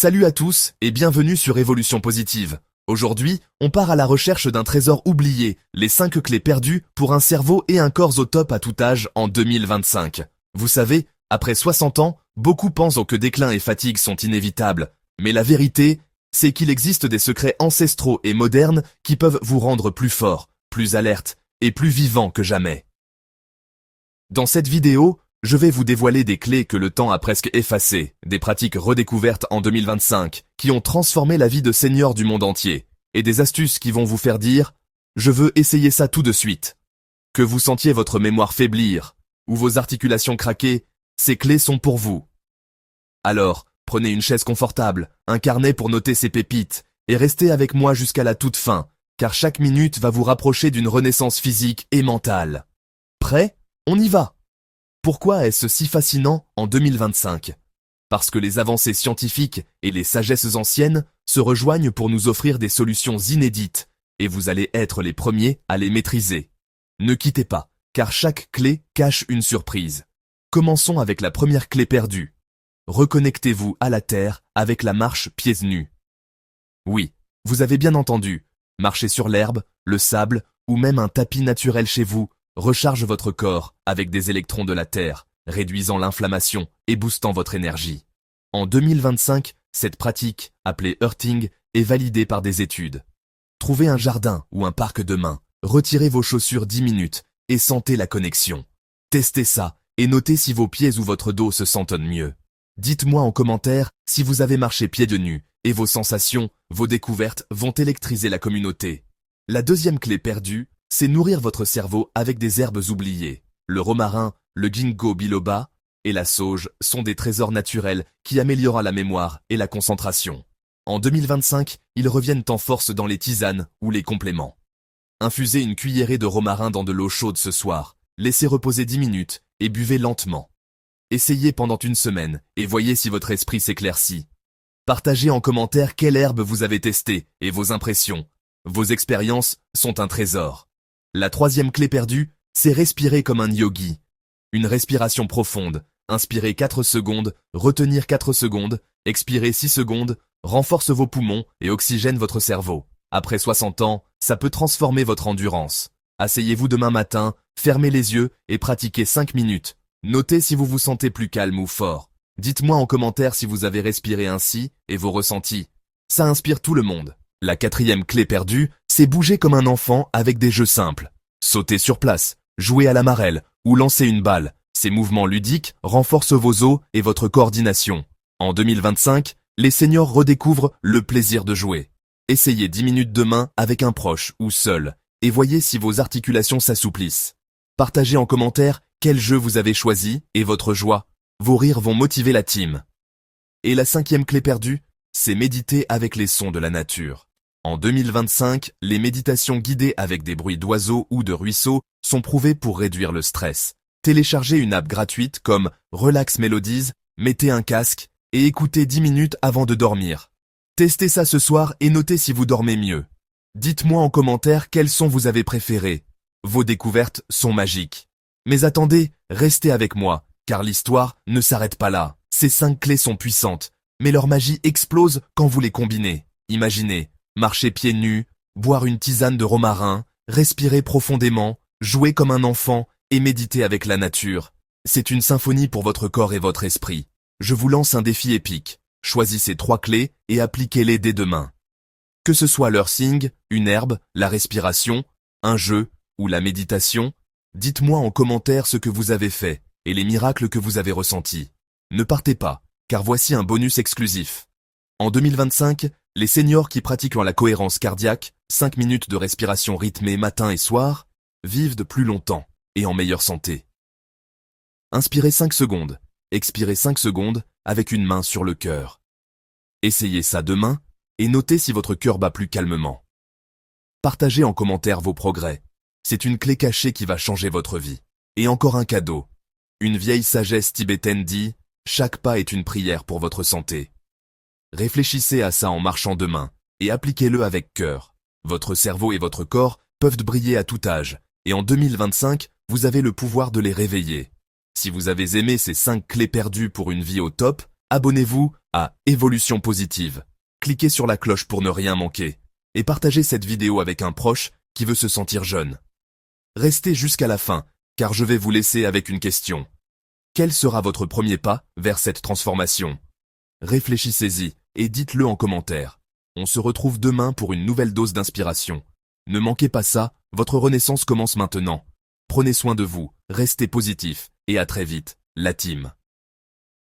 Salut à tous et bienvenue sur Évolution Positive. Aujourd'hui, on part à la recherche d'un trésor oublié, les 5 clés perdues pour un cerveau et un corps au top à tout âge en 2025. Vous savez, après 60 ans, beaucoup pensent que déclin et fatigue sont inévitables. Mais la vérité, c'est qu'il existe des secrets ancestraux et modernes qui peuvent vous rendre plus fort, plus alerte et plus vivant que jamais. Dans cette vidéo, je vais vous dévoiler des clés que le temps a presque effacées, des pratiques redécouvertes en 2025, qui ont transformé la vie de seniors du monde entier, et des astuces qui vont vous faire dire « Je veux essayer ça tout de suite ». Que vous sentiez votre mémoire faiblir, ou vos articulations craquer, ces clés sont pour vous. Alors, prenez une chaise confortable, un carnet pour noter ces pépites, et restez avec moi jusqu'à la toute fin, car chaque minute va vous rapprocher d'une renaissance physique et mentale. Prêt? On y va! Pourquoi est-ce si fascinant en 2025? Parce que les avancées scientifiques et les sagesses anciennes se rejoignent pour nous offrir des solutions inédites, et vous allez être les premiers à les maîtriser. Ne quittez pas, car chaque clé cache une surprise. Commençons avec la première clé perdue. Reconnectez-vous à la terre avec la marche pieds nus. Oui, vous avez bien entendu, marcher sur l'herbe, le sable ou même un tapis naturel chez vous recharge votre corps avec des électrons de la Terre, réduisant l'inflammation et boostant votre énergie. En 2025, cette pratique, appelée earthing, est validée par des études. Trouvez un jardin ou un parc demain, retirez vos chaussures 10 minutes et sentez la connexion. Testez ça et notez si vos pieds ou votre dos se sentent mieux. Dites-moi en commentaire si vous avez marché pieds nus et vos sensations, vos découvertes vont électriser la communauté. La deuxième clé perdue, c'est nourrir votre cerveau avec des herbes oubliées. Le romarin, le ginkgo biloba et la sauge sont des trésors naturels qui améliorent la mémoire et la concentration. En 2025, ils reviennent en force dans les tisanes ou les compléments. Infusez une cuillerée de romarin dans de l'eau chaude ce soir, laissez reposer 10 minutes et buvez lentement. Essayez pendant une semaine et voyez si votre esprit s'éclaircit. Partagez en commentaire quelle herbe vous avez testée et vos impressions. Vos expériences sont un trésor. La troisième clé perdue, c'est respirer comme un yogi. Une respiration profonde, inspirez 4 secondes, retenir 4 secondes, expirez 6 secondes, renforce vos poumons et oxygène votre cerveau. Après 60 ans, ça peut transformer votre endurance. Asseyez-vous demain matin, fermez les yeux et pratiquez 5 minutes. Notez si vous vous sentez plus calme ou fort. Dites-moi en commentaire si vous avez respiré ainsi et vos ressentis. Ça inspire tout le monde. La quatrième clé perdue, c'est bouger comme un enfant avec des jeux simples. Sauter sur place, jouer à la marelle ou lancer une balle. Ces mouvements ludiques renforcent vos os et votre coordination. En 2025, les seniors redécouvrent le plaisir de jouer. Essayez 10 minutes demain avec un proche ou seul et voyez si vos articulations s'assouplissent. Partagez en commentaire quel jeu vous avez choisi et votre joie. Vos rires vont motiver la team. Et la cinquième clé perdue, c'est méditer avec les sons de la nature. En 2025, les méditations guidées avec des bruits d'oiseaux ou de ruisseaux sont prouvées pour réduire le stress. Téléchargez une app gratuite comme Relax Melodies, mettez un casque et écoutez 10 minutes avant de dormir. Testez ça ce soir et notez si vous dormez mieux. Dites-moi en commentaire quels sons vous avez préférés. Vos découvertes sont magiques. Mais attendez, restez avec moi, car l'histoire ne s'arrête pas là. Ces 5 clés sont puissantes, mais leur magie explose quand vous les combinez. Imaginez, marcher pieds nus, boire une tisane de romarin, respirer profondément, jouer comme un enfant et méditer avec la nature. C'est une symphonie pour votre corps et votre esprit. Je vous lance un défi épique. Choisissez 3 clés et appliquez-les dès demain. Que ce soit l'earthing, une herbe, la respiration, un jeu ou la méditation, dites-moi en commentaire ce que vous avez fait et les miracles que vous avez ressentis. Ne partez pas, car voici un bonus exclusif. En 2025, les seniors qui pratiquent la cohérence cardiaque, 5 minutes de respiration rythmée matin et soir, vivent de plus longtemps et en meilleure santé. Inspirez 5 secondes, expirez 5 secondes avec une main sur le cœur. Essayez ça demain et notez si votre cœur bat plus calmement. Partagez en commentaire vos progrès. C'est une clé cachée qui va changer votre vie. Et encore un cadeau. Une vieille sagesse tibétaine dit « Chaque pas est une prière pour votre santé ». Réfléchissez à ça en marchant demain et appliquez-le avec cœur. Votre cerveau et votre corps peuvent briller à tout âge et en 2025, vous avez le pouvoir de les réveiller. Si vous avez aimé ces 5 clés perdues pour une vie au top, abonnez-vous, à Évolution Positive. Cliquez sur la cloche pour ne rien manquer. Et partagez cette vidéo avec un proche qui veut se sentir jeune. Restez jusqu'à la fin, car je vais vous laisser avec une question. Quel sera votre premier pas vers cette transformation? Réfléchissez-y et dites-le en commentaire. On se retrouve demain pour une nouvelle dose d'inspiration. Ne manquez pas ça, votre renaissance commence maintenant. Prenez soin de vous, restez positif, et à très vite, la team.